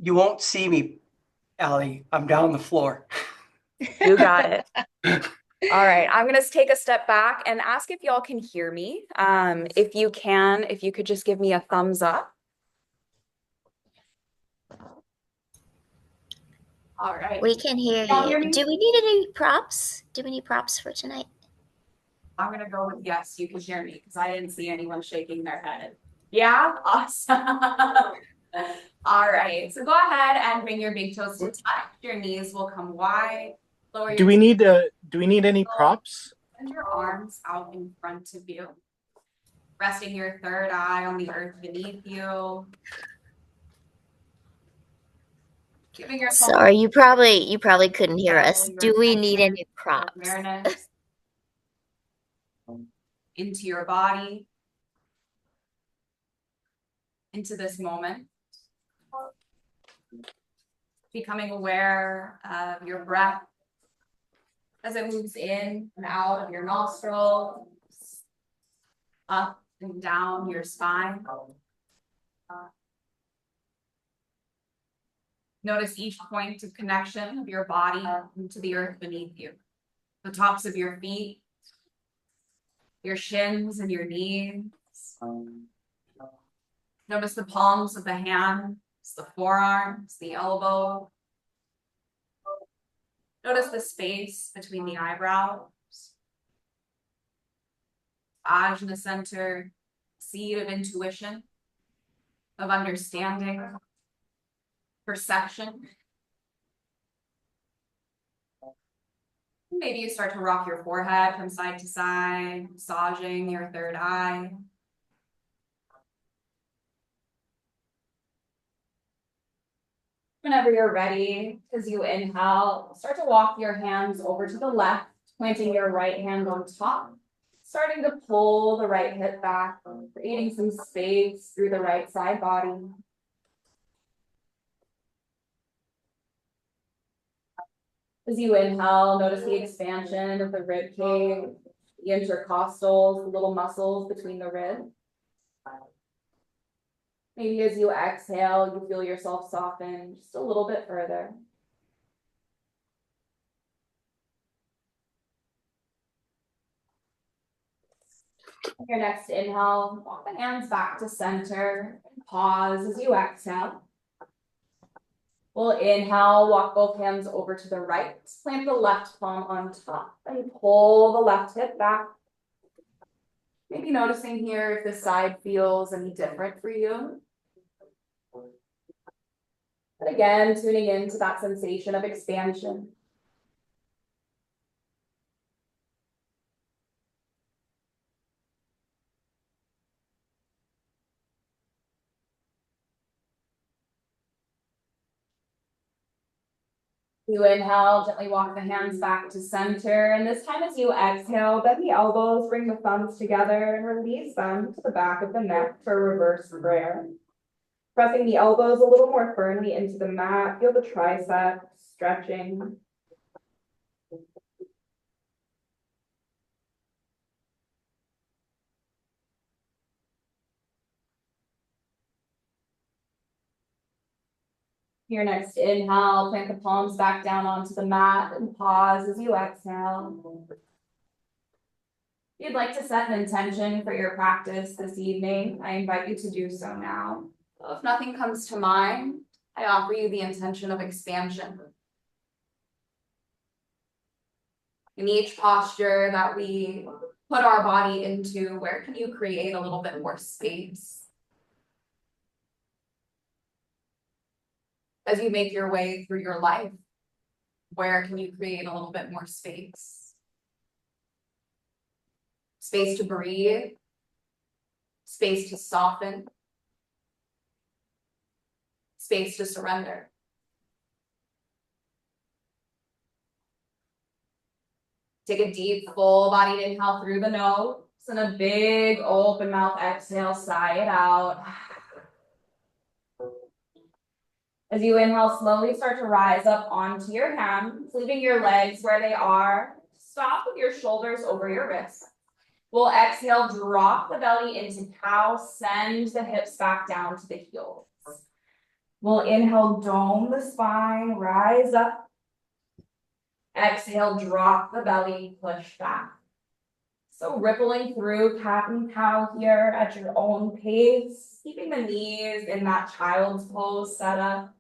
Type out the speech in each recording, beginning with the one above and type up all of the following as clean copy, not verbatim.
You won't see me, Allie. I'm down the floor. You got it. All right, I'm gonna take a step back and ask if y'all can hear me. If you can, if you could just give me a thumbs up. All right. We can hear Y'all you. hear me? Do we need any props? Do we need props for tonight? I'm gonna go with yes, you can hear me because I didn't see anyone shaking their head. Yeah, awesome. All right, so go ahead and bring your big toes to touch. Your knees will come wide. Lower your Do we need any toes props? and your arms out in front of you. Resting your third eye on the earth beneath you. Giving yourself Sorry, you probably couldn't hear us. your Do we need attention, any your props? awareness into your body, into this moment. Becoming aware of your breath as it moves in and out of your nostrils, up and down your spine. Notice each point of connection of your body into the earth beneath you. The tops of your feet, your shins and your knees. Notice the palms of the hands, the forearms, the elbow. Notice the space between the eyebrows. Eyes in the center, seed of intuition, of understanding, perception. Maybe you start to rock your forehead from side to side, massaging your third eye. Whenever you're ready, as you inhale, start to walk your hands over to the left, planting your right hand on top, starting to pull the right hip back, creating some space through the right side body. As you inhale, notice the expansion of the rib cage, the intercostals, the little muscles between the ribs. Maybe as you exhale, you feel yourself soften just a little bit further. Your next inhale, walk the hands back to center. Pause as you exhale. We'll inhale, walk both hands over to the right, plant the left palm on top, and pull the left hip back. Maybe noticing here if the side feels any different for you. But again, tuning into that sensation of expansion. You inhale, gently walk the hands back to center. And this time as you exhale, bend the elbows, bring the thumbs together and release them to the back of the neck for reverse prayer. Pressing the elbows a little more firmly into the mat, feel the triceps stretching. Your next inhale, plant the palms back down onto the mat and pause as you exhale. If you'd like to set an intention for your practice this evening, I invite you to do so now. If nothing comes to mind, I offer you the intention of expansion. In each posture that we put our body into, where can you create a little bit more space? As you make your way through your life, where can you create a little bit more space? Space to breathe, space to soften, space to surrender. Take a deep, full-bodied inhale through the nose and a big open mouth exhale, sigh it out. As you inhale, slowly start to rise up onto your hands, leaving your legs where they are. Stop with your shoulders over your wrists. We'll exhale, drop the belly into cow, send the hips back down to the heels. We'll inhale, dome the spine, rise up. Exhale, drop the belly, push back. So rippling through cat and cow here at your own pace, keeping the knees in that child's pose setup.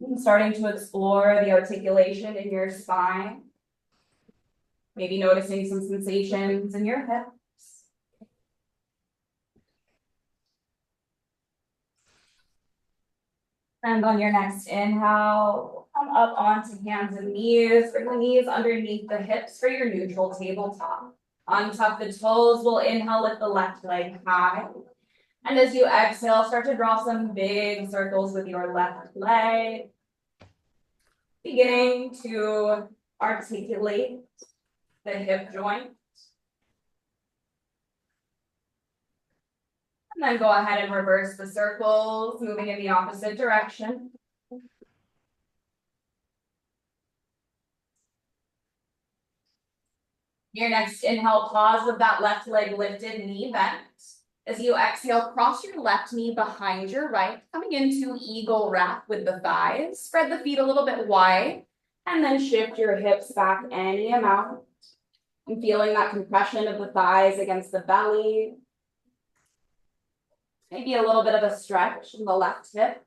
And starting to explore the articulation in your spine. Maybe noticing some sensations in your hips. And on your next inhale, come up onto hands and knees. Bring the knees underneath the hips for your neutral tabletop. Untuck the toes. We'll inhale, lift the left leg high. And as you exhale, start to draw some big circles with your left leg. Beginning to articulate the hip joint. And then go ahead and reverse the circles, moving in the opposite direction. Your next inhale, pause with that left leg lifted, knee bent. As you exhale, cross your left knee behind your right, coming into eagle wrap with the thighs. Spread the feet a little bit wide, and then shift your hips back any amount. And feeling that compression of the thighs against the belly. Maybe a little bit of a stretch in the left hip.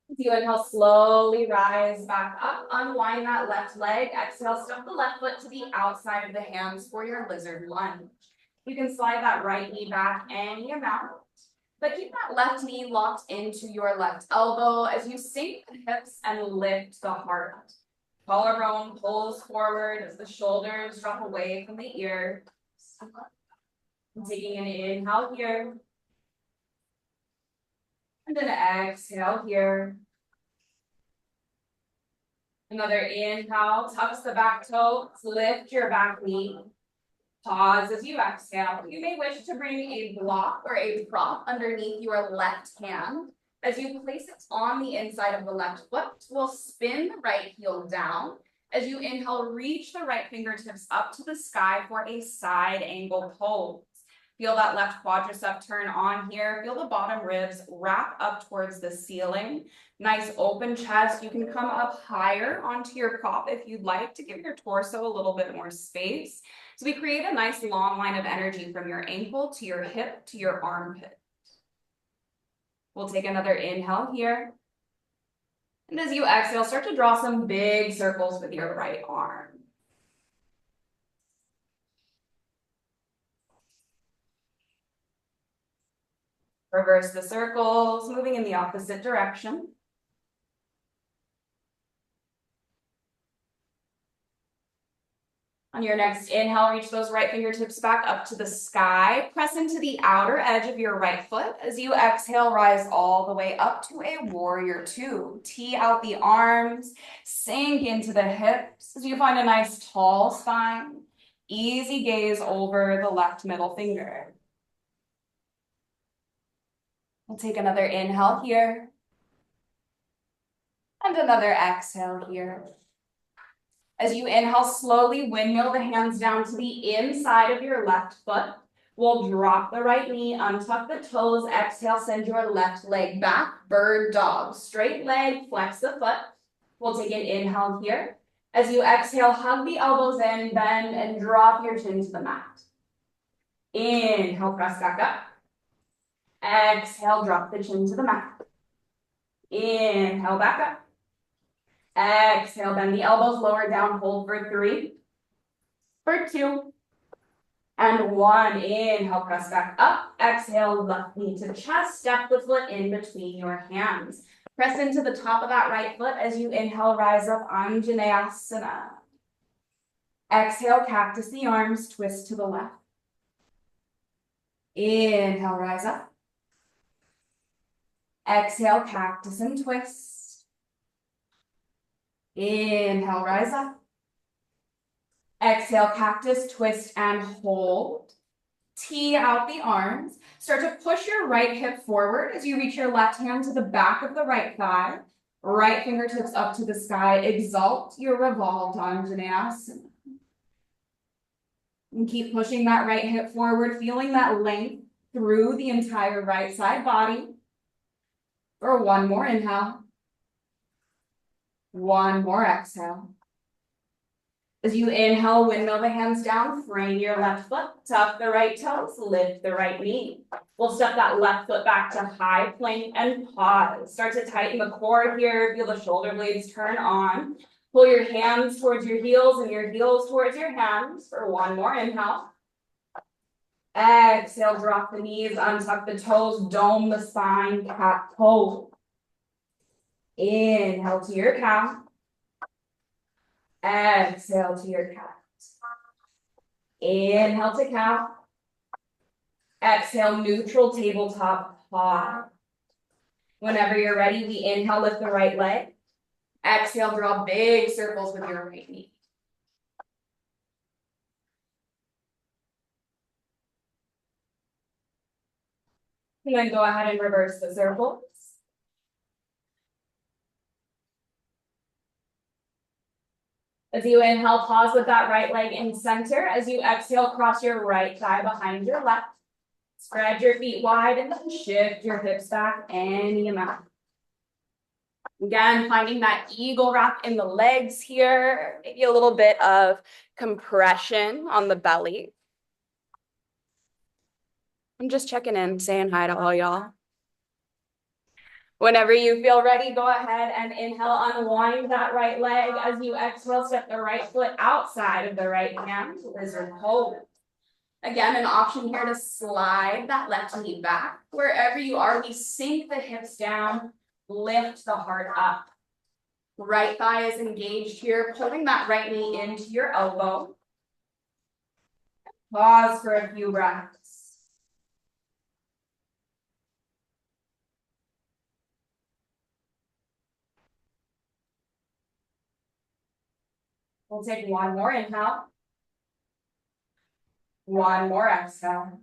As you inhale, slowly rise back up, unwind that left leg. Exhale, step the left foot to the outside of the hands for your lizard lunge. You can slide that right knee back any amount, but keep that left knee locked into your left elbow as you sink the hips and lift the heart. Collarbone pulls forward as the shoulders drop away from the ears. Taking an inhale here. And then exhale here. Another inhale, tucks the back toes, lift your back knee. Pause as you exhale. You may wish to bring a block or a prop underneath your left hand. As you place it on the inside of the left foot, we'll spin the right heel down. As you inhale, reach the right fingertips up to the sky for a side angle pose. Feel that left quadricep turn on here. Feel the bottom ribs wrap up towards the ceiling. Nice open chest. You can come up higher onto your prop if you'd like to give your torso a little bit more space. So we create a nice long line of energy from your ankle to your hip to your armpit. We'll take another inhale here. And as you exhale, start to draw some big circles with your right arm. Reverse the circles, moving in the opposite direction. On your next inhale, reach those right fingertips back up to the sky. Press into the outer edge of your right foot. As you exhale, rise all the way up to a warrior two. Tee out the arms, sink into the hips as you find a nice tall spine. Easy gaze over the left middle finger. We'll take another inhale here. And another exhale here. As you inhale, slowly windmill the hands down to the inside of your left foot. We'll drop the right knee, untuck the toes. Exhale, send your left leg back. Bird dog. Straight leg, flex the foot. We'll take an inhale here. As you exhale, hug the elbows in, bend, and drop your chin to the mat. Inhale, press back up. Exhale, drop the chin to the mat. Inhale, back up. Exhale, bend the elbows, lower down, hold for 3, for 2, and 1. Inhale, press back up. Exhale, left knee to chest, step the foot in between your hands. Press into the top of that right foot as you inhale, rise up, asana. Exhale, cactus the arms, twist to the left. Inhale, rise up. Exhale, cactus and twist. Inhale, rise up. Exhale, cactus, twist and hold. Tee out the arms. Start to push your right hip forward as you reach your left hand to the back of the right thigh. Right fingertips up to the sky. Exalt your revolved asana. And keep pushing that right hip forward, feeling that length through the entire right side body. For one more inhale. One more exhale. As you inhale, windmill the hands down, frame your left foot, tuck the right toes, lift the right knee. We'll step that left foot back to high plank and pause. Start to tighten the core here, feel the shoulder blades turn on. Pull your hands towards your heels and your heels towards your hands for one more inhale. Exhale, drop the knees, untuck the toes, dome the spine, cat pose. Inhale to your cow. Exhale to your cat. Inhale to cow. Exhale, neutral tabletop paw. Whenever you're ready, we inhale, lift the right leg. Exhale, draw big circles with your right knee. And then go ahead and reverse the circles. As you inhale, pause with that right leg in center. As you exhale, cross your right thigh behind your left. Spread your feet wide and then shift your hips back any amount. Again, finding that eagle wrap in the legs here. Maybe a little bit of compression on the belly. I'm just checking in, saying hi to all y'all. Whenever you feel ready, go ahead and inhale, unwind that right leg. As you exhale, step the right foot outside of the right hand, lizard pose. Again, an option here to slide that left knee back. Wherever you are, we sink the hips down, lift the heart up. Right thigh is engaged here, pulling that right knee into your elbow. Pause for a few breaths. We'll take one more inhale. One more exhale.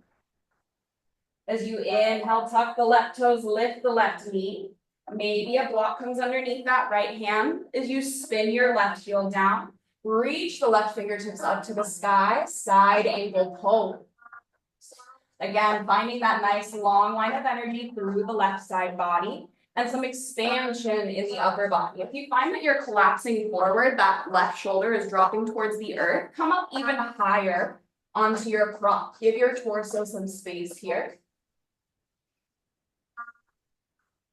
As you inhale, tuck the left toes, lift the left knee. Maybe a block comes underneath that right hand. As you spin your left heel down, reach the left fingertips up to the sky, side angle pose. Again, finding that nice long line of energy through the left side body and some expansion in the upper body. If you find that you're collapsing forward, that left shoulder is dropping towards the earth, come up even higher onto your prop. Give your torso some space here.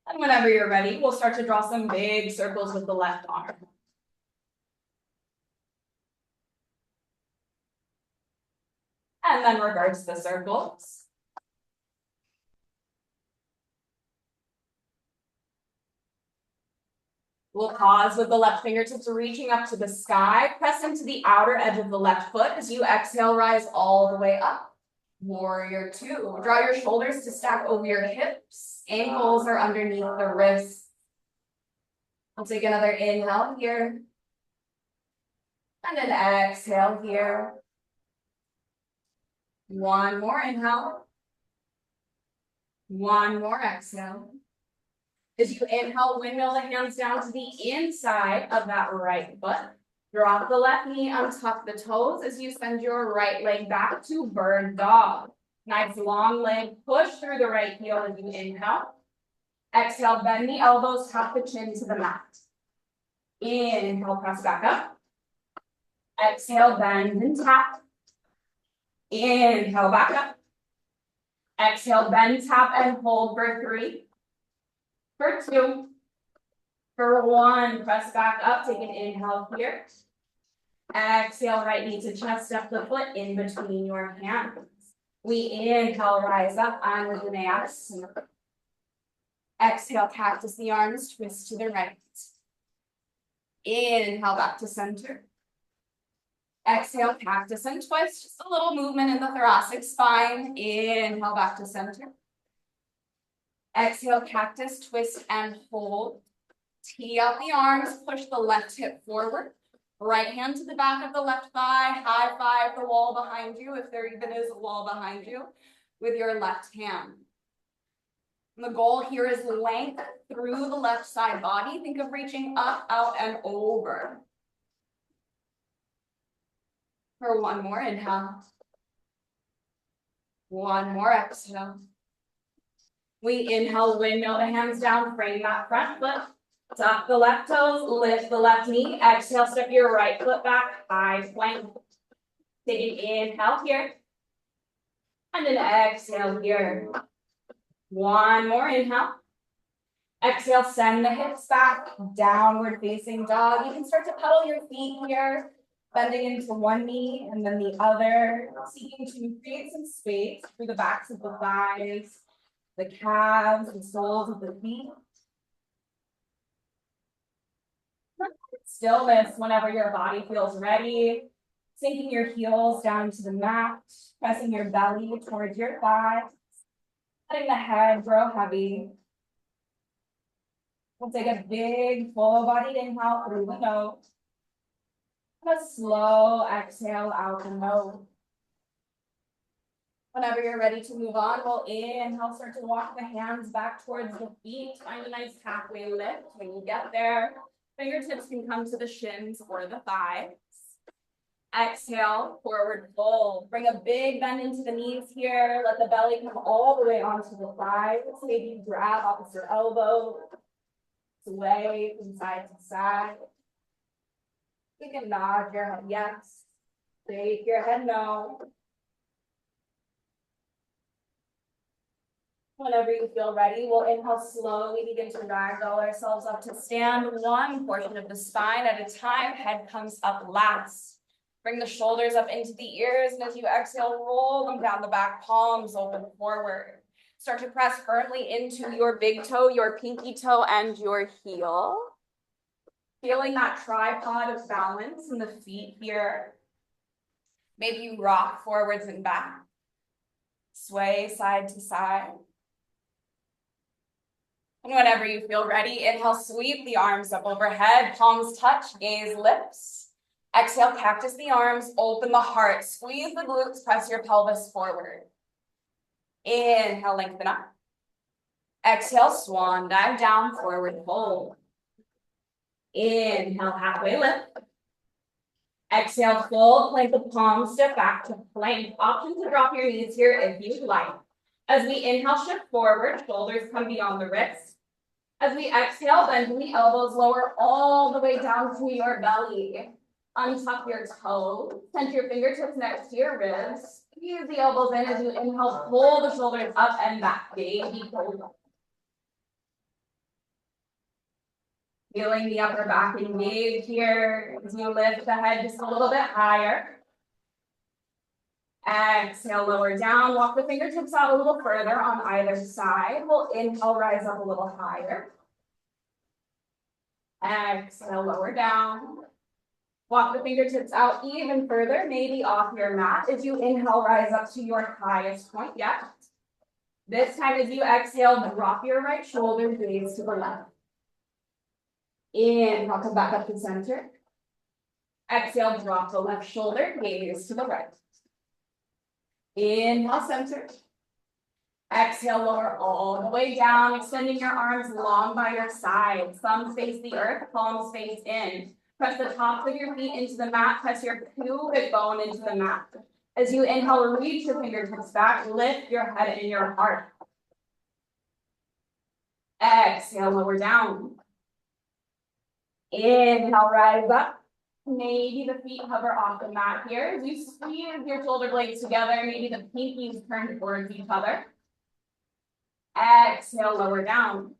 And whenever you're ready, we'll start to draw some big circles with the left arm. And then reverse the circles. We'll pause with the left fingertips reaching up to the sky. Press into the outer edge of the left foot. As you exhale, rise all the way up. Warrior two. Draw your shoulders to stack over your hips. Ankles are underneath the wrists. I'll take another inhale here. And an exhale here. One more inhale. One more exhale. As you inhale, windmill the hands down to the inside of that right foot. Drop the left knee, untuck the toes as you send your right leg back to bird dog. Nice long leg, push through the right heel as you inhale. Exhale, bend the elbows, tap the chin to the mat. Inhale, press back up. Exhale, bend and tap. Inhale, back up. Exhale, bend, tap, and hold for 3. For 2. For 1, press back up, take an inhale here. Exhale, right knee to chest, step the foot in between your hands. We inhale, rise up, Anjaneyasana. Exhale, cactus the arms, twist to the right. Inhale, back to center. Exhale, cactus and twist, just a little movement in the thoracic spine. Inhale, back to center. Exhale, cactus, twist and hold. Tee out the arms, push the left hip forward. Right hand to the back of the left thigh, high five the wall behind you, if there even is a wall behind you, with your left hand. And the goal here is length through the left side body. Think of reaching up, out, and over. For 1 more inhale. One more exhale. We inhale, windmill the hands down, frame that front foot. Tuck the left toes, lift the left knee. Exhale, step your right foot back, high plank. Take an inhale here. And an exhale here. One more inhale. Exhale, send the hips back, downward facing dog. You can start to pedal your feet here, bending into one knee and then the other, seeking to create some space through the backs of the thighs, the calves, and soles of the feet. Stillness whenever your body feels ready. Sinking your heels down to the mat, pressing your belly towards your thighs, letting the head grow heavy. We'll take a big full-bodied inhale through the nose. And a slow exhale out the nose. Whenever you're ready to move on, we'll inhale, start to walk the hands back towards the feet. Find a nice halfway lift. When you get there, fingertips can come to the shins or the thighs. Exhale, forward fold. Bring a big bend into the knees here. Let the belly come all the way onto the thighs. Maybe grab opposite elbow. Sway from side to side. You can nod your head yes. Shake your head no. Whenever you feel ready, we'll inhale slowly, begin to ragdoll ourselves up to stand one portion of the spine at a time. Head comes up last. Bring the shoulders up into the ears, and as you exhale, roll them down the back, palms open forward. Start to press firmly into your big toe, your pinky toe, and your heel. Feeling that tripod of balance in the feet here. Maybe you rock forwards and back. Sway side to side. And whenever you feel ready, inhale, sweep the arms up overhead, palms touch, gaze lips. Exhale, cactus the arms, open the heart, squeeze the glutes, press your pelvis forward. Inhale, lengthen up. Exhale, swan dive down, forward fold. Inhale, halfway lift. Exhale, fold, plank the palms, step back to plank. Option to drop your knees here if you'd like. As we inhale, shift forward, shoulders come beyond the wrists. As we exhale, bend the elbows lower all the way down to your belly. Untuck your toes, center your fingertips next to your ribs. Use the elbows in as you inhale, pull the shoulders up and back, baby cobra. Feeling the upper back engaged here as you lift the head just a little bit higher. Exhale, lower down, walk the fingertips out a little further on either side. We'll inhale, rise up a little higher. Exhale, lower down. Walk the fingertips out even further, maybe off your mat. As you inhale, rise up to your highest point yet. This time as you exhale, drop your right shoulder, gaze to the left. Inhale, come back up to center. Exhale, drop the left shoulder, gaze to the right. Inhale, center. Exhale, lower all the way down, extending your arms long by your side. Thumbs face the earth, palms face in. Press the tops of your feet into the mat. Press your pubic bone into the mat. As you inhale, reach your fingertips back. Lift your head and your heart. Exhale, lower down. Inhale, rise up. Maybe the feet hover off the mat here. As you squeeze your shoulder blades together, maybe the pinkies turn towards each other. Exhale, lower down.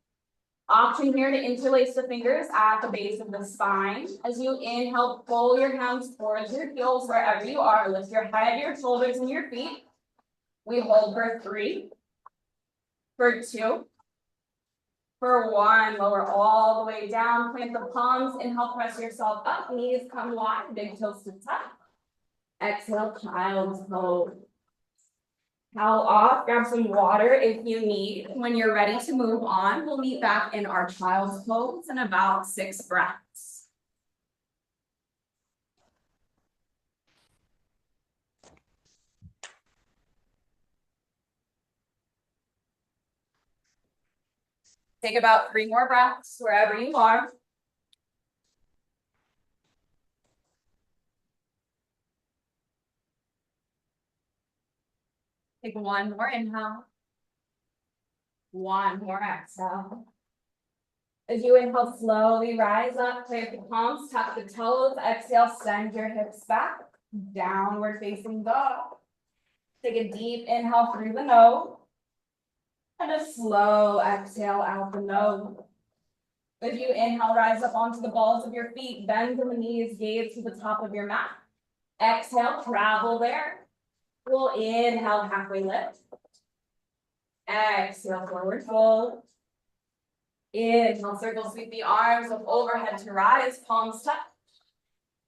Option here to interlace the fingers at the base of the spine. As you inhale, pull your hands towards your heels wherever you are. Lift your head, your shoulders, and your feet. We hold for 3, for 2, for 1. Lower all the way down. Plant the palms. Inhale, press yourself up. Knees come wide, big toes to tuck. Exhale, child's pose. Towel off, grab some water if you need. When you're ready to move on, we'll meet back in our child's pose in about 6 breaths. Take about 3 more breaths wherever you are. Take one more inhale. One more exhale. As you inhale, slowly rise up, plant the palms, tuck the toes, exhale, send your hips back, downward facing dog. Take a deep inhale through the nose, and a slow exhale out the nose. As you inhale, rise up onto the balls of your feet, bend the knees, gaze to the top of your mat. Exhale, travel there. We'll inhale, halfway lift. Exhale, forward fold. Inhale, circle, sweep the arms up overhead to rise, palms touch.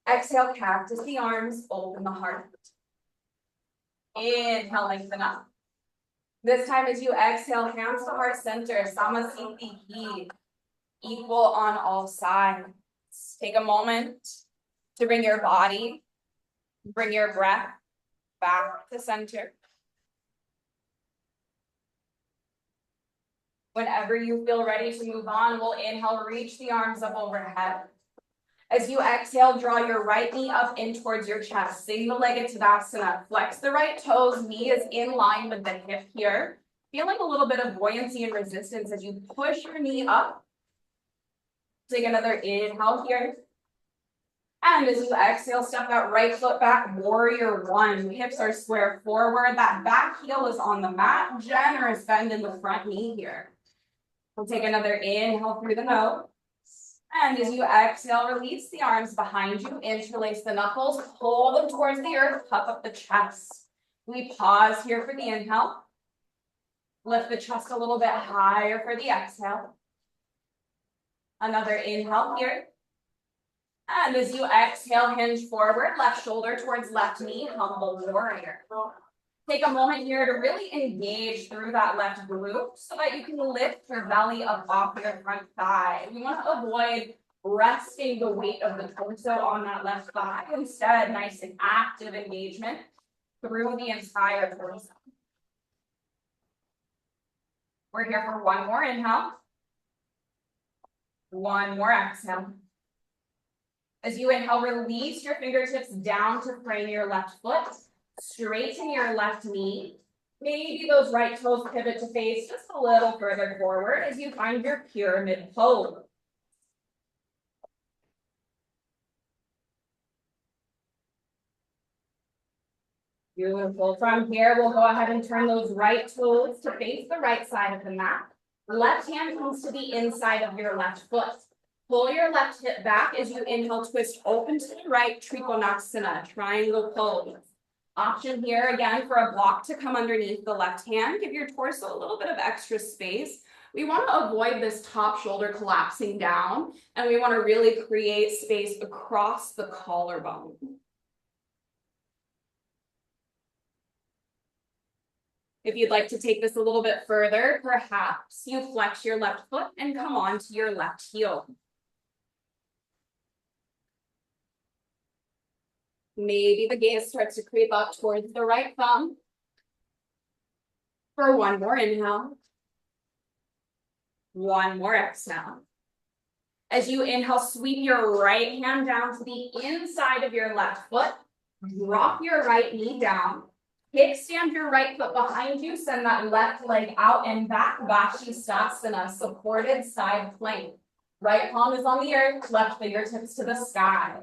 Exhale, cactus the arms, open the heart. Inhale, lengthen up. This time as you exhale, hands to heart center, samasthiti, equal on all sides. Take a moment to bring your body, bring your breath back to center. Whenever you feel ready to move on, we'll inhale, reach the arms up overhead. As you exhale, draw your right knee up in towards your chest, single-legged Tadasana. Flex the right toes, knee is in line with the hip here. Feeling a little bit of buoyancy and resistance as you push your knee up. Take another inhale here. And as you exhale, step that right foot back, warrior one. Hips are square forward, that back heel is on the mat. Generous bend in the front knee here. We'll take another inhale through the nose. And as you exhale, release the arms behind you, interlace the knuckles, pull them towards the earth, puff up the chest. We pause here for the inhale. Lift the chest a little bit higher for the exhale. Another inhale here. And as you exhale, hinge forward, left shoulder towards left knee, humble warrior. Take a moment here to really engage through that left glute so that you can lift your belly up off your front thigh. We want to avoid resting the weight of the torso on that left thigh. Instead, nice and active engagement through the entire torso. We're here for one more inhale. One more exhale. As you inhale, release your fingertips down to frame your left foot. Straighten your left knee. Maybe those right toes pivot to face just a little further forward as you find your pyramid pose. Beautiful. From here, we'll go ahead and turn those right toes to face the right side of the mat. Left hand comes to the inside of your left foot. Pull your left hip back as you inhale, twist open to the right, Trikonasana, triangle pose. Option here again for a block to come underneath the left hand. Give your torso a little bit of extra space. We want to avoid this top shoulder collapsing down, and we want to really create space across the collarbone. If you'd like to take this a little bit further, perhaps you flex your left foot and come onto your left heel. Maybe the gaze starts to creep up towards the right thumb. For one more inhale. One more exhale. As you inhale, sweep your right hand down to the inside of your left foot. Drop your right knee down. Kickstand your right foot behind you. Send that left leg out and back. Vashisthasana, supported side plank. Right palm is on the earth, left fingertips to the sky.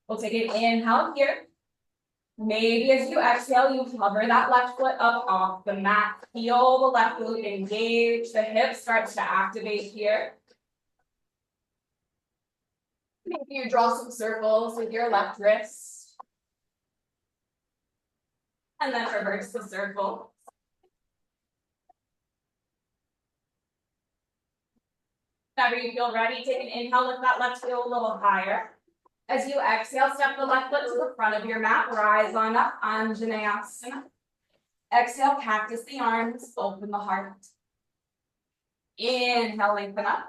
We'll take an inhale here. Maybe as you exhale, you hover that left foot up off the mat. Feel the left glute engage. The hip starts to activate here. Maybe you draw some circles with your left wrist. And then reverse the circle. Whenever you feel ready, take an inhale, lift that left heel a little higher. As you exhale, step the left foot to the front of your mat, rise on up, Anjaneyasana. Exhale, cactus the arms, open the heart. Inhale, lengthen up.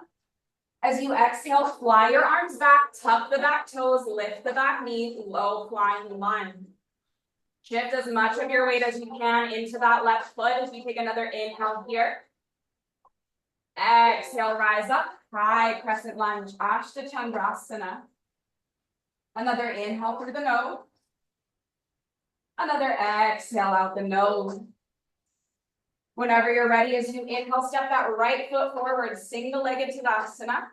As you exhale, fly your arms back, tuck the back toes, lift the back knee, low flying lunge. Shift as much of your weight as you can into that left foot as we take another inhale here. Exhale, rise up, high crescent lunge, Ashta Chandrasana. Another inhale through the nose. Another exhale out the nose. Whenever you're ready, as you inhale, step that right foot forward, single-legged Tadasana.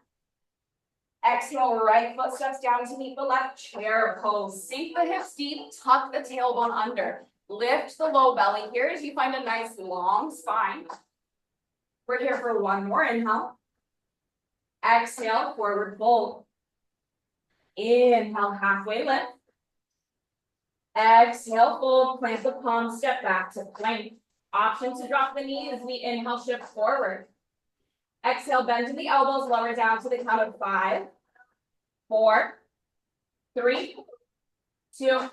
Exhale, right foot steps down to meet the left, chair pose. Sink the hips deep, tuck the tailbone under. Lift the low belly here as you find a nice long spine. We're here for one more inhale. Exhale, forward fold. Inhale, halfway lift. Exhale, fold, plant the palms, step back to plank. Option to drop the knees as we inhale, shift forward. Exhale, bend to the elbows, lower down to the count of 5, 4, 3, 2,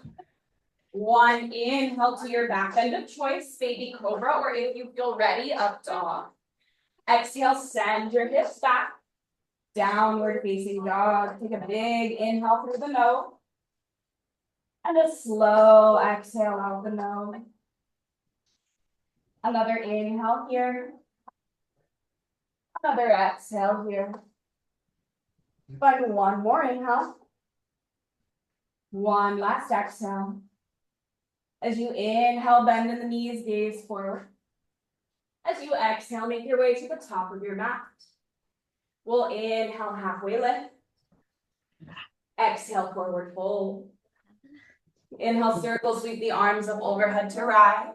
1. Inhale to your back bend of choice, baby cobra, or if you feel ready, up dog. Exhale, send your hips back. Downward facing dog. Take a big inhale through the nose. And a slow exhale out the nose. Another inhale here. Another exhale here. Find one more inhale. One last exhale. As you inhale, bend in the knees, gaze forward. As you exhale, make your way to the top of your mat. We'll inhale, halfway lift. Exhale, forward fold. Inhale, circle, sweep the arms up overhead to rise.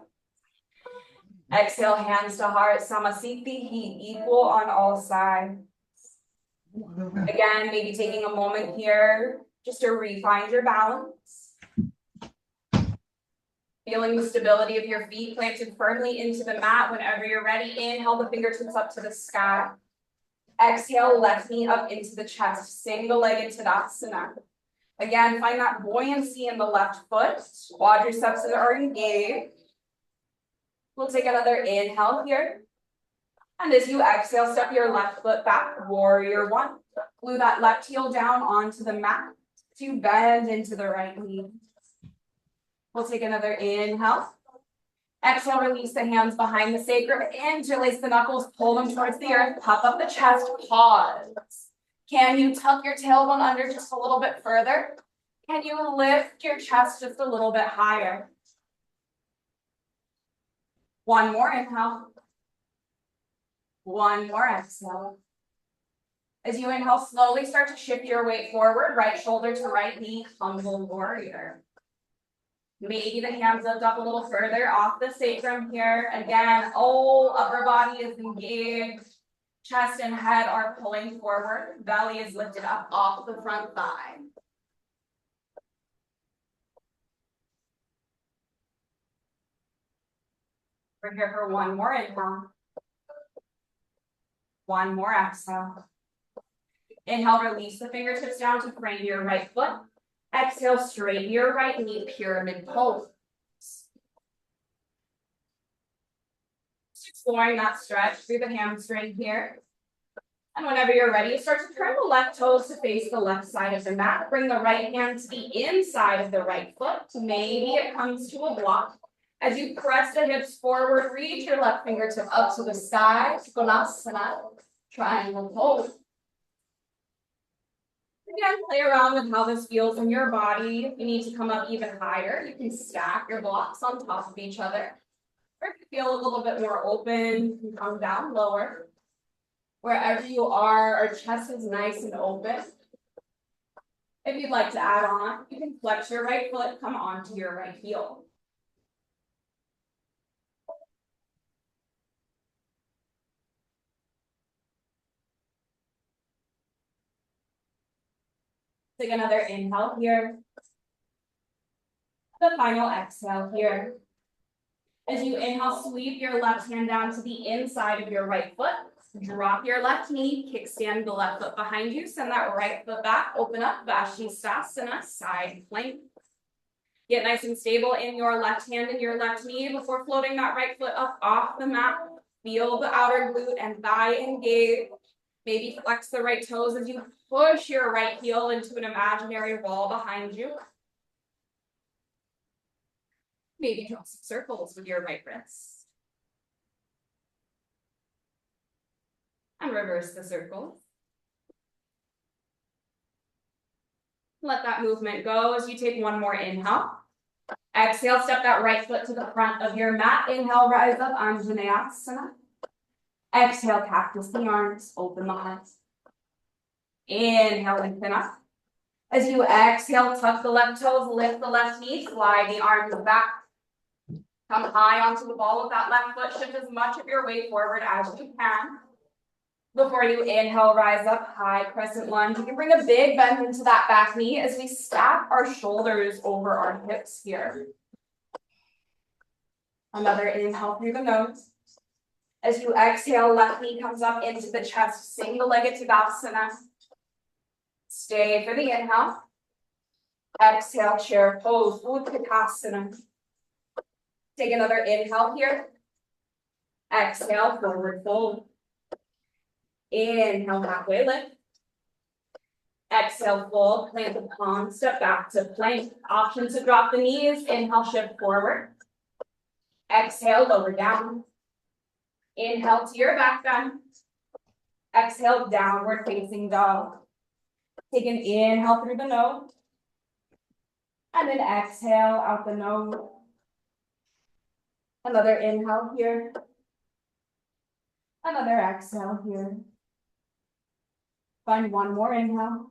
Exhale, hands to heart, samasthiti, heat equal on all sides. Again, maybe taking a moment here just to refine your balance. Feeling the stability of your feet planted firmly into the mat. Whenever you're ready, inhale the fingertips up to the sky. Exhale, left knee up into the chest, single-legged Tadasana. Again, find that buoyancy in the left foot. Quadriceps are engaged. We'll take another inhale here. And as you exhale, step your left foot back, warrior 1. Glue that left heel down onto the mat to bend into the right knee. We'll take another inhale. Exhale, release the hands behind the sacrum. Interlace the knuckles, pull them towards the earth, puff up the chest, pause. Can you tuck your tailbone under just a little bit further? Can you lift your chest just a little bit higher? One more inhale. One more exhale. As you inhale, slowly start to shift your weight forward, right shoulder to right knee, humble warrior. Maybe the hands lift up a little further off the sacrum here. Again, upper body is engaged. Chest and head are pulling forward. Belly is lifted up off the front thigh. We're here for one more inhale. One more exhale. Inhale, release the fingertips down to frame your right foot. Exhale, straighten your right knee, pyramid pose. Exploring that stretch through the hamstring here. And whenever you're ready, start to turn the left toes to face the left side of the mat. Bring the right hand to the inside of the right foot. Maybe it comes to a block. As you press the hips forward, reach your left fingertip up to the sky. Konasana, triangle pose. Again, play around with how this feels in your body. If you need to come up even higher, you can stack your blocks on top of each other. Or if you feel a little bit more open, you can come down lower. Wherever you are, our chest is nice and open. If you'd like to add on, you can flex your right foot, come onto your right heel. Take another inhale here. The final exhale here. As you inhale, sweep your left hand down to the inside of your right foot. Drop your left knee, kickstand the left foot behind you. Send that right foot back, open up, Vashisthasana, side plank. Get nice and stable in your left hand and your left knee before floating that right foot up off the mat. Feel the outer glute and thigh engage. Maybe flex the right toes as you push your right heel into an imaginary wall behind you. Maybe draw some circles with your right wrist. And reverse the circle. Let that movement go as you take one more inhale. Exhale, step that right foot to the front of your mat. Inhale, rise up, Anjaneyasana. Exhale, cactus the arms, open the heart. Inhale, lengthen up. As you exhale, tuck the left toes, lift the left knee, slide the arms back. Come high onto the ball of that left foot, shift as much of your weight forward as you can. Before you inhale, rise up, high crescent lunge. You can bring a big bend into that back knee as we stack our shoulders over our hips here. Another inhale through the nose. As you exhale, left knee comes up into the chest, single-legged Tadasana. Stay for the inhale. Exhale, chair pose, Utkatasana. Take another inhale here. Exhale, forward fold. Inhale, halfway lift. Exhale, fold, plant the palms, step back to plank. Option to drop the knees, inhale, shift forward. Exhale, lower down. Inhale to your back bend. Exhale, downward facing dog. Take an inhale through the nose. And then exhale out the nose. Another inhale here. Another exhale here. Find one more inhale.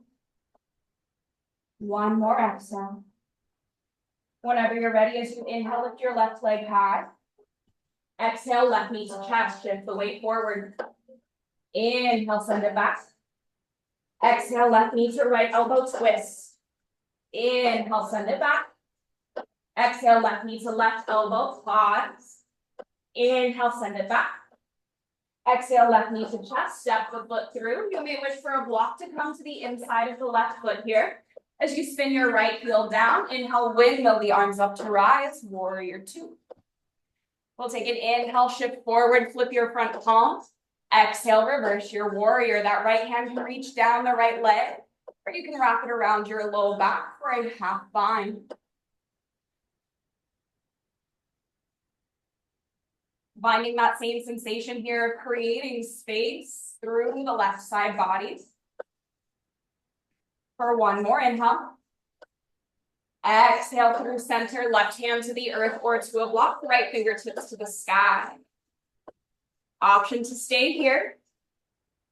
One more exhale. Whenever you're ready, as you inhale, lift your left leg high. Exhale, left knee to chest, shift the weight forward. Inhale, send it back. Exhale, left knee to right elbow twist. Inhale, send it back. Exhale, left knee to left elbow, pause. Inhale, send it back. Exhale, left knee to chest, step the foot through. You may wish for a block to come to the inside of the left foot here. As you spin your right heel down, inhale, windmill the arms up to rise, warrior two. We'll take an inhale, shift forward, flip your front palm. Exhale, reverse your warrior. That right hand can reach down the right leg, or you can wrap it around your low back for a half bind. Finding that same sensation here, creating space through the left side body. For one more inhale. Exhale through center, left hand to the earth or to a block, right fingertips to the sky. Option to stay here.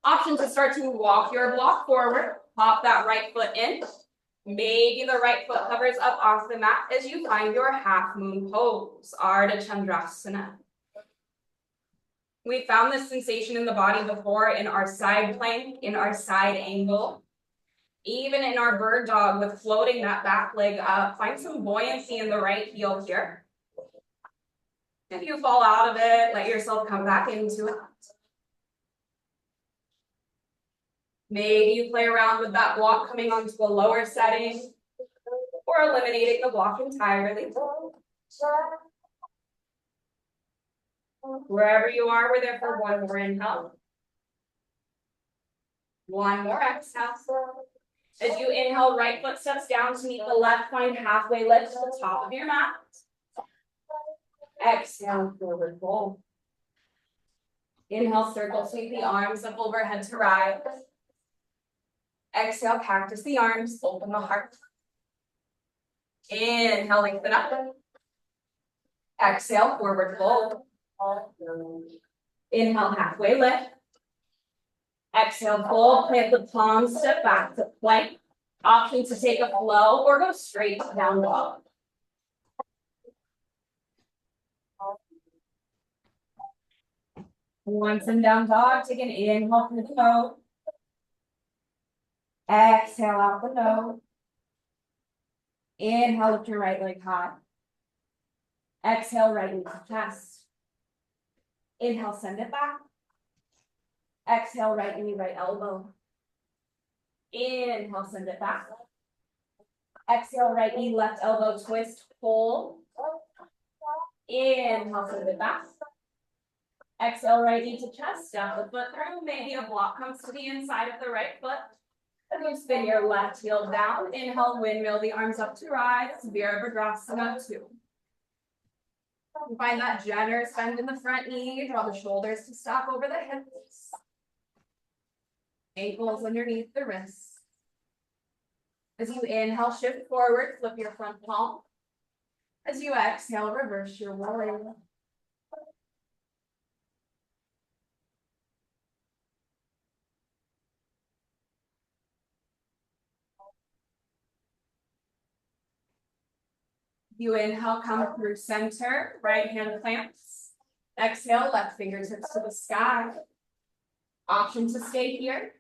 Option to start to walk your block forward. Pop that right foot in. Maybe the right foot hovers up off the mat as you find your half moon pose, Ardha Chandrasana. We found this sensation in the body before in our side plank, in our side angle. Even in our bird dog with floating that back leg up, find some buoyancy in the right heel here. If you fall out of it, let yourself come back into it. Maybe you play around with that block coming onto a lower setting or eliminating the block entirely. Wherever you are, we're there for one more inhale. One more exhale. As you inhale, right foot steps down to meet the left, find halfway lift to the top of your mat. Exhale, forward fold. Inhale, circle, sweep the arms up overhead to rise. Exhale, cactus the arms, open the heart. Inhale, lengthen up. Exhale, forward fold. Inhale, halfway lift. Exhale, fold, plant the palms, step back to plank. Option to take a flow or go straight to down dog. Once in down dog, take an inhale through the nose. Exhale out the nose. Inhale, lift your right leg high. Exhale, right knee to chest. Inhale, send it back. Exhale, right knee, right elbow. Inhale, send it back. Exhale, right knee, left elbow, twist, hold. Inhale, send it back. Exhale, right knee to chest, step the foot through. Maybe a block comes to the inside of the right foot. And you spin your left heel down. Inhale, windmill the arms up to rise. Virabhadrasana 2. Find that generous bend in the front knee. Draw the shoulders to stop over the hips. Ankles underneath the wrists. As you inhale, shift forward, flip your front palm. As you exhale, reverse your warrior. You inhale, come through center, right hand plants. Exhale, left fingertips to the sky. Option to stay here.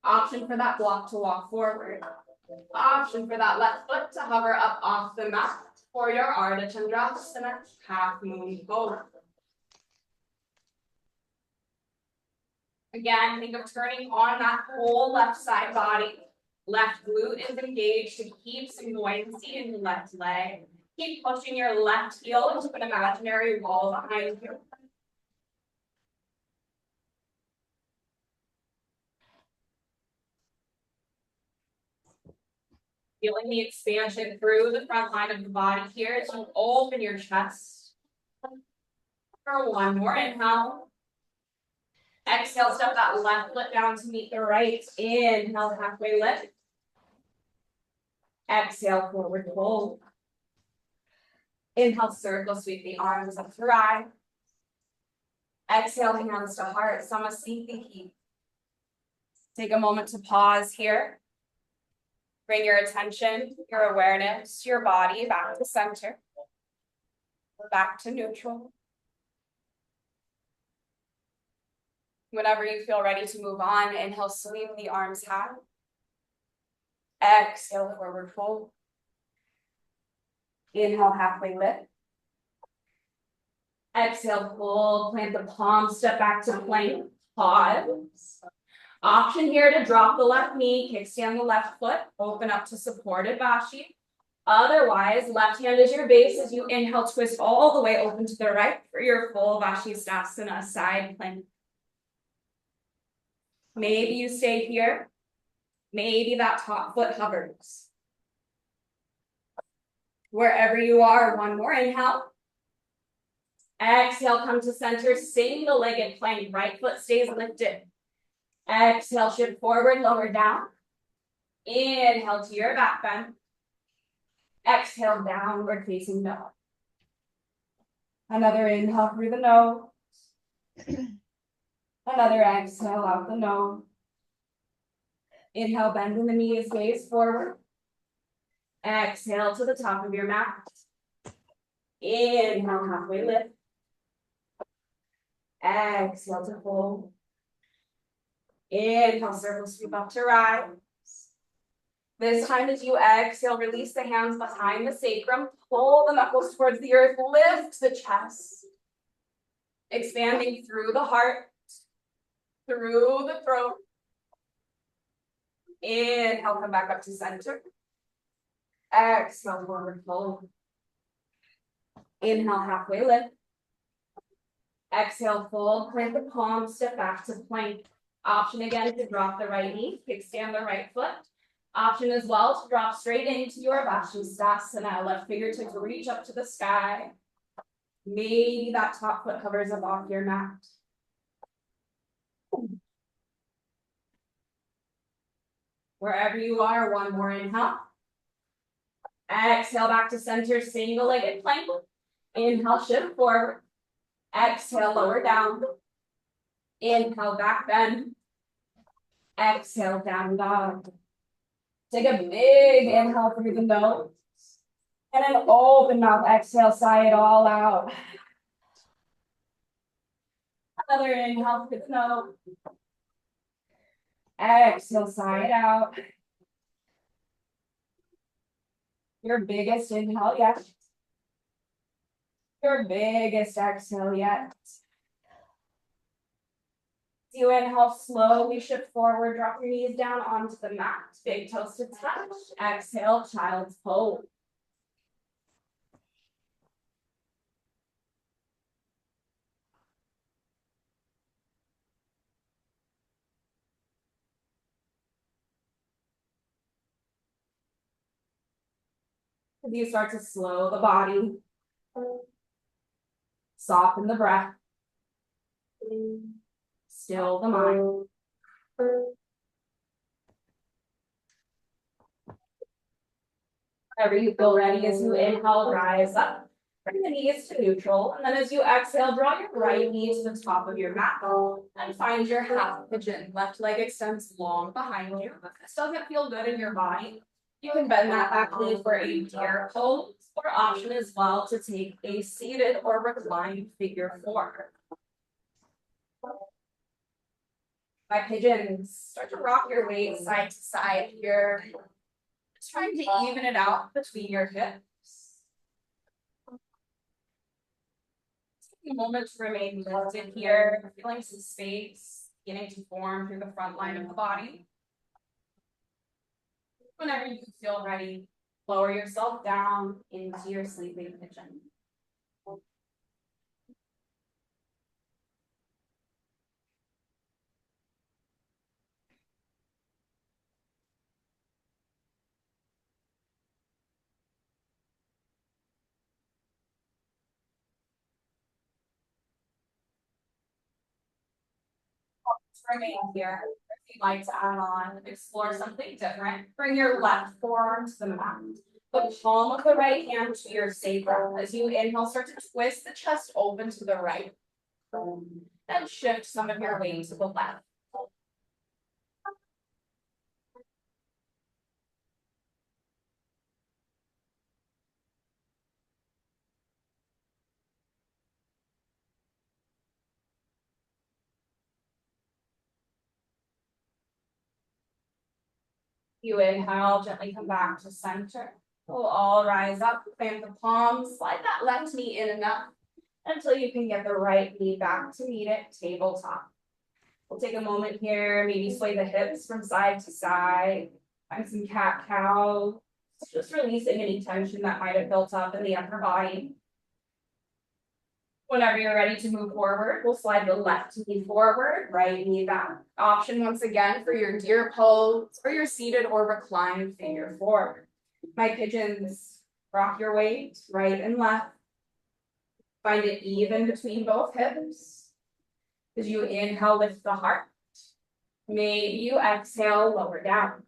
Option for that block to walk forward. Option for that left foot to hover up off the mat for your Ardha Chandrasana, half moon pose. Again, think of turning on that whole left side body. Left glute is engaged to keep some buoyancy in the left leg. Keep pushing your left heel into an imaginary wall behind you. Feeling the expansion through the front line of the body here as you open your chest. For one more inhale. Exhale, step that left foot down to meet the right. Inhale, halfway lift. Exhale, forward fold. Inhale, circle, sweep the arms up high. Exhale, hands to heart, Samasthiti. Take a moment to pause here. Bring your attention, your awareness, your body back to center. Back to neutral. Whenever you feel ready to move on, inhale, sweep the arms high. Exhale, forward fold. Inhale, halfway lift. Exhale, fold, plant the palms, step back to plank, pause. Option here to drop the left knee, kickstand the left foot, open up to supported Bashi. Otherwise, left hand is your base as you inhale, twist all the way open to the right for your full Vashisthasana side plank. Maybe you stay here. Maybe that top foot hovers. Wherever you are, one more inhale. Exhale, come to center, single-legged plank. Right foot stays lifted. Exhale, shift forward, lower down. Inhale to your back bend. Exhale, downward facing dog. Another inhale through the nose. Another exhale out the nose. Inhale, bend in the knees, gaze forward. Exhale to the top of your mat. Inhale, halfway lift. Exhale to fold. Inhale, circle sweep up to rise. This time as you exhale, release the hands behind the sacrum. Pull the knuckles towards the earth. Lift the chest. Expanding through the heart. Through the throat. Inhale, come back up to center. Exhale, forward fold. Inhale, halfway lift. Exhale, fold, plant the palms, step back to plank. Option again to drop the right knee, kickstand the right foot. Option as well to drop straight into your Vashisthasana. Left fingertips reach up to the sky. Maybe that top foot hovers above your mat. Wherever you are, one more inhale. Exhale back to center, single-legged plank. Inhale, shift forward. Exhale, lower down. Inhale, back bend. Exhale, down dog. Take a big inhale through the nose. And an open mouth exhale, sigh it all out. Another inhale through the nose. Exhale, sigh it out. Your biggest inhale yet. Your biggest exhale yet. As you inhale, slowly shift forward, drop your knees down onto the mat. Big toes to touch. Exhale, child's pose. As you start to slow the body, soften the breath, still the mind. Whenever you feel ready, as you inhale, rise up. Bring the knees to neutral, and then as you exhale, draw your right knee to the top of your mat and find your half pigeon. Left leg extends long behind you. If this doesn't feel good in your body, you can bend that back knee for a deer pose, or option as well to take a seated or reclined figure four. My pigeons, start to rock your weight side to side here. Just trying to even it out between your hips. Take a moment to remain lifted here, feeling some space beginning to form through the front line of the body. Whenever you feel ready, lower yourself down into your sleeping pigeon. Remain here. If you'd like to add on, explore something different. Bring your left forearm to the mat. The palm of the right hand to your sacrum. As you inhale, start to twist the chest open to the right. Then shift some of your weight to the left. You inhale, gently come back to center. We'll all rise up, plant the palms, slide that left knee in and up until you can get the right knee back to meet it, tabletop. We'll take a moment here, maybe sway the hips from side to side, find some cat-cow, just releasing any tension that might have built up in the upper body. Whenever you're ready to move forward, we'll slide the left knee forward, right knee back. Option once again for your deer pose or your seated or reclined figure forward. My pigeons, rock your weight right and left. Find it even between both hips. As you inhale, lift the heart. Maybe you exhale, lower down.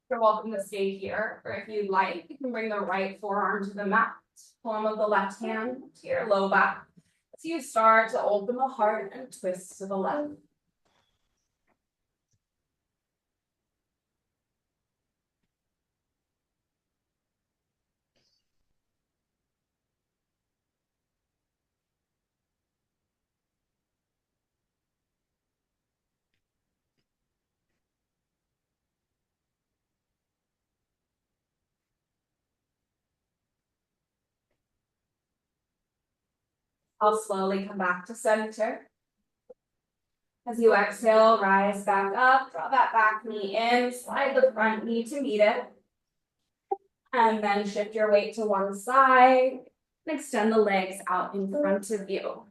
You're welcome to stay here, or if you'd like, you can bring the right forearm to the mat, palm of the left hand to your low back. As you start to open the heart and twist to the left. I'll slowly come back to center. As you exhale, rise back up, draw that back knee in, slide the front knee to meet it. And then shift your weight to one side and extend the legs out in front of you.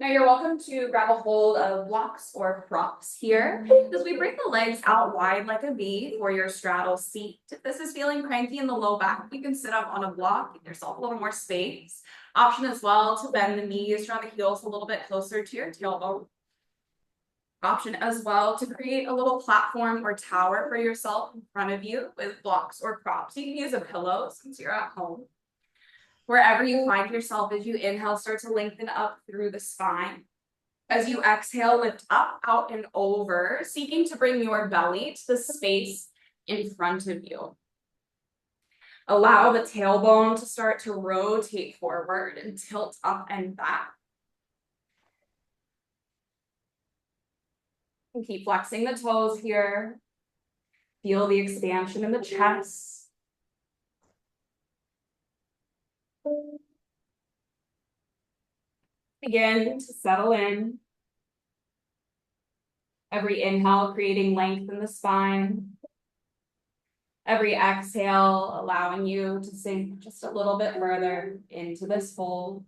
Now you're welcome to grab a hold of blocks or props here as we bring the legs out wide like a V for your straddle seat. If this is feeling cranky in the low back, you can sit up on a block, give yourself a little more space. Option as well to bend the knees, draw the heels a little bit closer to your tailbone. Option as well to create a little platform or tower for yourself in front of you with blocks or props. You can use a pillow since you're at home. Wherever you find yourself, as you inhale, start to lengthen up through the spine. As you exhale, lift up, out, and over, seeking to bring your belly to the space in front of you. Allow the tailbone to start to rotate forward and tilt up and back. And keep flexing the toes here. Feel the expansion in the chest. Begin to settle in. Every inhale, creating length in the spine. Every exhale, allowing you to sink just a little bit further into this fold.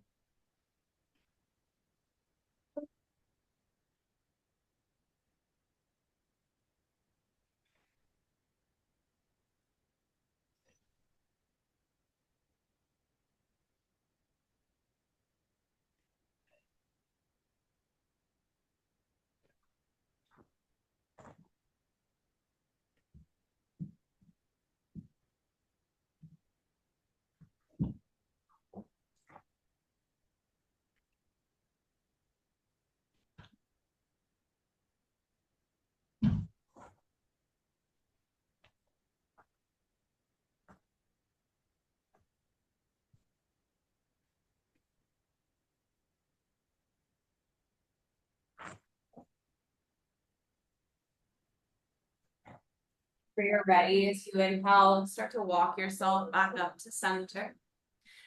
After you're ready, as you inhale, start to walk yourself back up to center.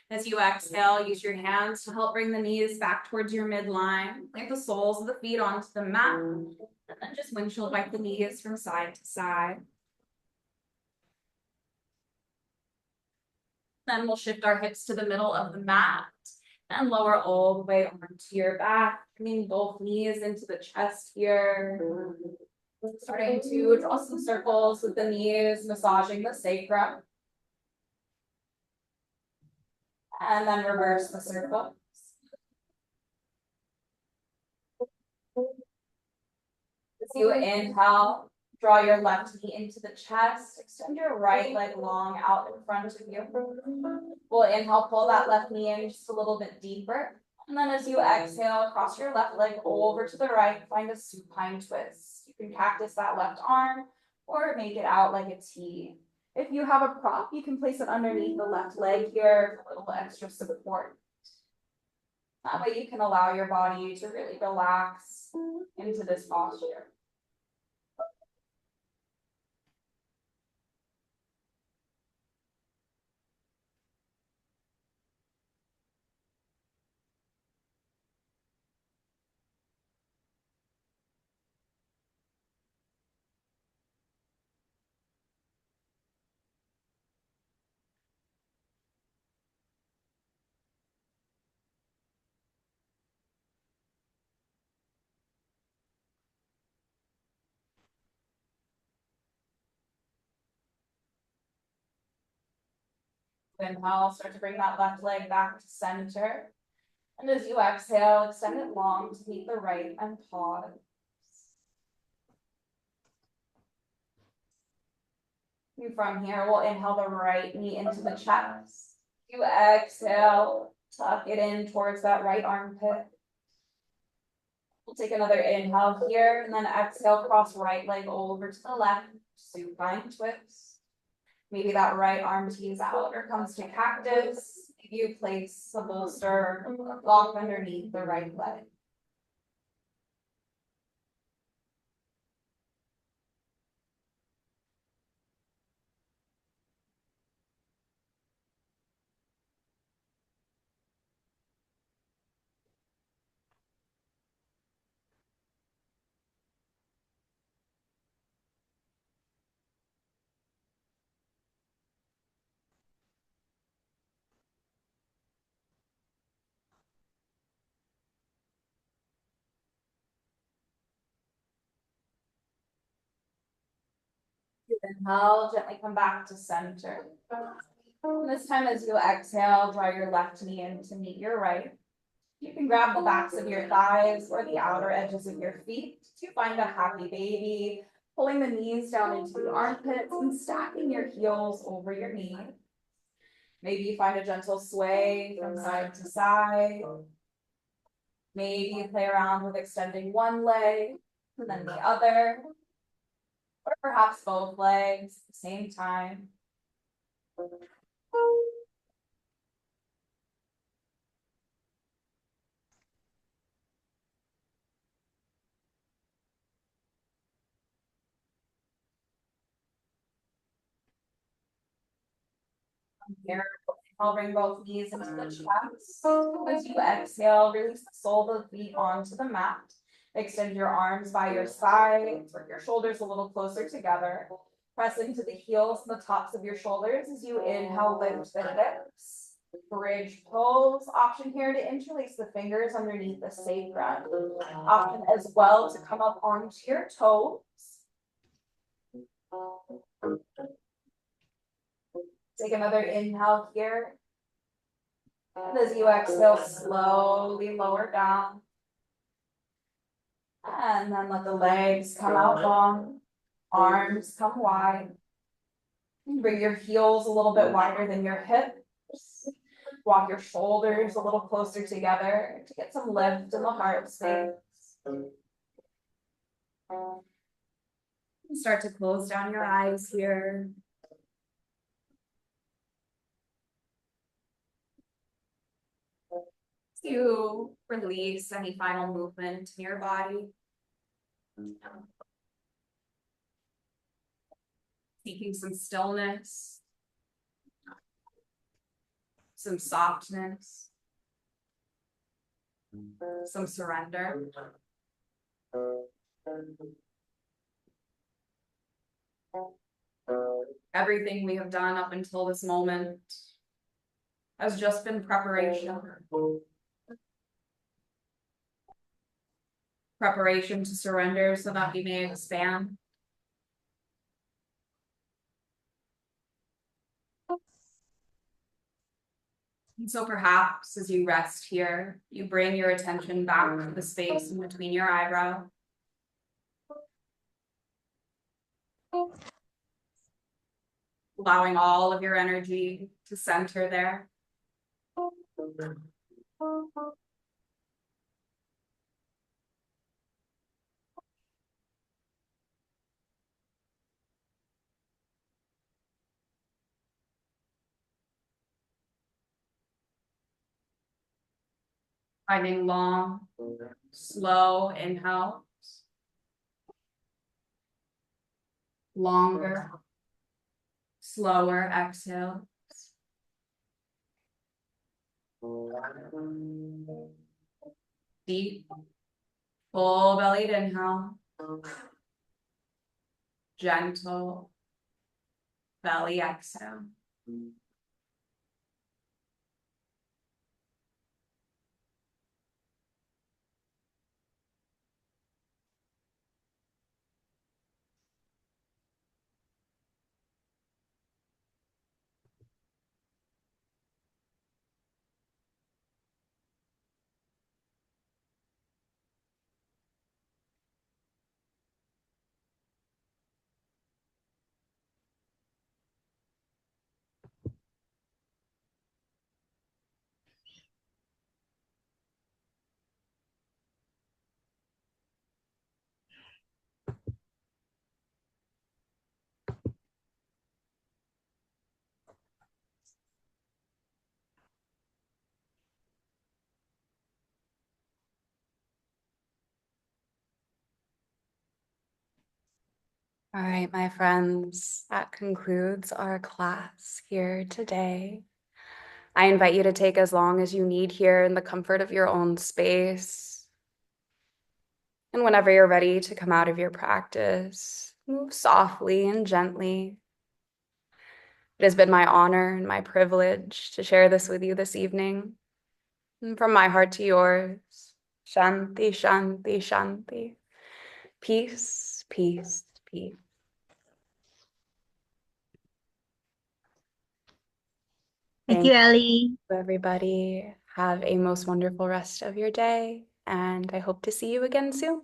As you exhale, use your hands to help bring the knees back towards your midline. Lay the soles of the feet onto the mat. And then just windshield wipe the knees from side to side. Then we'll shift our hips to the middle of the mat and lower all the way onto your back, bringing both knees into the chest here. Starting to draw some circles with the knees, massaging the sacrum. And then reverse the circle. As you inhale, draw your left knee into the chest, extend your right leg long out in front of you. We'll inhale, pull that left knee in just a little bit deeper. And then as you exhale, cross your left leg over to the right, find a supine twist. You can cactus that left arm or make it out like a T. If you have a prop, you can place it underneath the left leg here for a little extra support. That way you can allow your body to really relax into this posture. Inhale, start to bring that left leg back to center. And as you exhale, extend it long to meet the right and pause. And from here, we'll inhale the right knee into the chest. You exhale, tuck it in towards that right armpit. We'll take another inhale here, and then exhale, cross right leg over to the left, supine twist. Maybe that right arm tees out or comes to cactus. Maybe you place a bolster lock underneath the right leg. Inhale, gently come back to center. And this time as you exhale, draw your left knee in to meet your right. You can grab the backs of your thighs or the outer edges of your feet to find a happy baby, pulling the knees down into the armpits and stacking your heels over your knees. Maybe you find a gentle sway from side to side. Maybe you play around with extending one leg and then the other. Or perhaps both legs at the same time. Here, I'll bring both knees into the chest. As you exhale, release the sole of the feet onto the mat. Extend your arms by your sides, bring your shoulders a little closer together. Press into the heels and the tops of your shoulders as you inhale, lift the hips. Bridge pose. Option here to interlace the fingers underneath the sacrum. Option as well to come up onto your toes. Take another inhale here. And as you exhale, slowly lower down. And then let the legs come out long, arms come wide. Bring your heels a little bit wider than your hips. Walk your shoulders a little closer together to get some lift in the heart space. And start to close down your eyes here. You release any final movement in your body. Seeking some stillness, some softness, some surrender. Everything we have done up until this moment has just been preparation. Preparation to surrender so that we may expand. And so perhaps as you rest here, you bring your attention back to the space in between your eyebrows. Allowing all of your energy to center there. Finding long, slow inhales. Longer, slower exhales. Deep, full bellied inhale. Gentle belly exhale. All right, my friends, that concludes our class here today. I invite you to take as long as you need here in the comfort of your own space. And whenever you're ready to come out of your practice, move softly and gently. It has been my honor and my privilege to share this with you this evening. And from my heart to yours, Shanti, Shanti, Shanti. Peace, peace, peace. Thank you, Ellie. Everybody. Have a most wonderful rest of your day, and I hope to see you again soon.